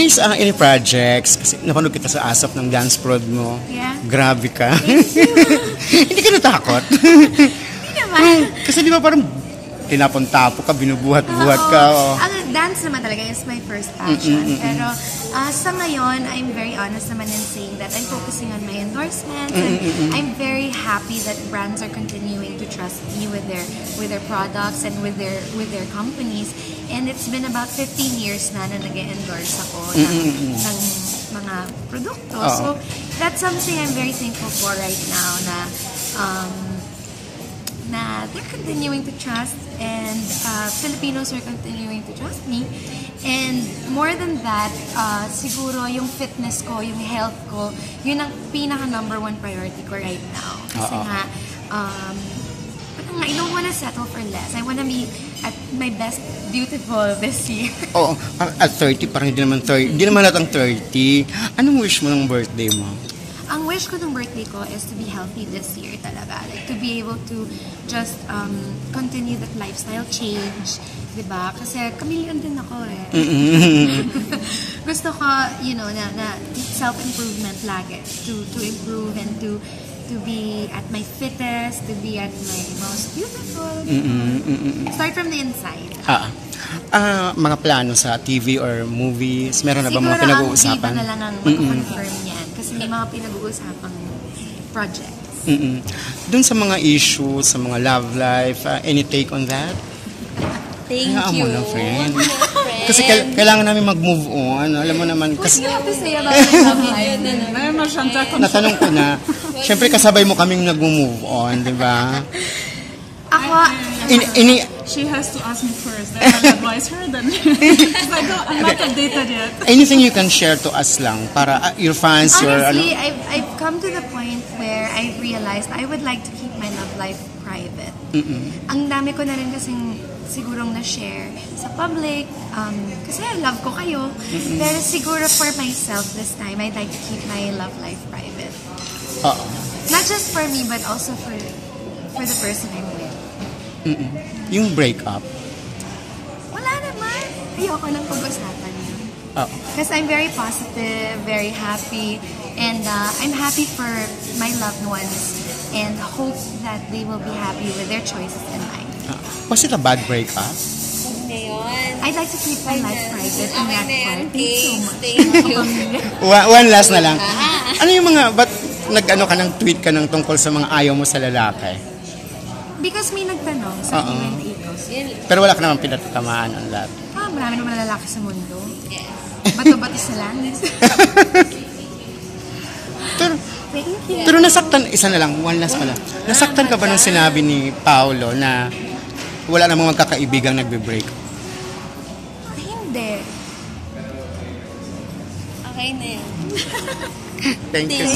case any projects, kasi napanood kita sa ASAP ng dance prod mo. Yeah. Grabe ka. Hindi ka natakot? Hindi naman. Kasi di ba parang tinapon-tapo ka, binubuhat-buhat ka. Oh. Ang dance naman talaga is my first passion. Pero sa ngayon, I'm very honest naman in saying that I'm focusing on my endorsements. And I'm very happy that brands are continuing to trust me with their products and with their companies. And it's been about 15 years na nag-endorse ako ng mga produkto. So that's something I'm very thankful for right now na they're continuing to trust and Filipinos are continuing to trust me. And more than that, siguro yung fitness ko, yung health ko, yun ang pinaka #1 priority ko right now. Kasi nga, I don't wanna settle for less. I wanna be at my best beautiful this year. Oo, at 30, parang hindi naman 30. Hindi naman lahat ang 30. Anong wish mo ng birthday mo? Ang wish ko ng birthday ko is to be healthy this year talaga. Like, to be able to just continue that lifestyle change. Diba? Kasi chameleon din ako eh. Gusto ko, na self-improvement lagi. To improve and to be at my fittest, to be at my most beautiful. Start from the inside. Mga plano sa TV or movies? Meron na ba mga pinag-uusapan? Siguro ang na lang ang mag-confirm yan. Kasi may mga pinag-uusapang projects. Doon sa mga issues, sa mga love life, any take on that? Thank you. Mo na, friend. Kasi kailangan namin mag-move on. Alam mo naman. Kasi, What do you have to say about my love life? natanong ko na, syempre kasabay mo kaming nag-move on, di ba? Ako, She has to ask me first. Then I'll advise her. Then I'm not updated yet. Anything you can share to us lang para your fans, honestly, I've come to the point where I've realized I would like to keep my love life private. Ang dami ko na rin kasing sigurong na-share sa public. Kasi I love ko kayo. Pero siguro for myself this time, I'd like to keep my love life private. Not just for me, but also for the person I'm with. Yung breakup? Wala naman. Ayoko lang pag-usapan yun. Because I'm very positive, very happy, and I'm happy for my loved ones and hope that they will be happy with their choices in life. Was it a bad breakup? I'd like to keep my life private in that part. Thank you. One last na lang. Ano yung mga, ba't nag-ano ka ng tweet ka ng tungkol sa mga ayaw mo sa lalaki? Because may nagtanong sa Q&A ko. Pero wala ka naman pinatatamaan ang lahat. Marami naman lalaki sa mundo. Bato-bato sa langis. Thank you. Pero nasaktan, isa na lang, one last pala. Nasaktan ka ba nung sinabi ni Paolo na wala namang magkakaibigang nagbe-break? Hindi. Okay na yan. Thank you.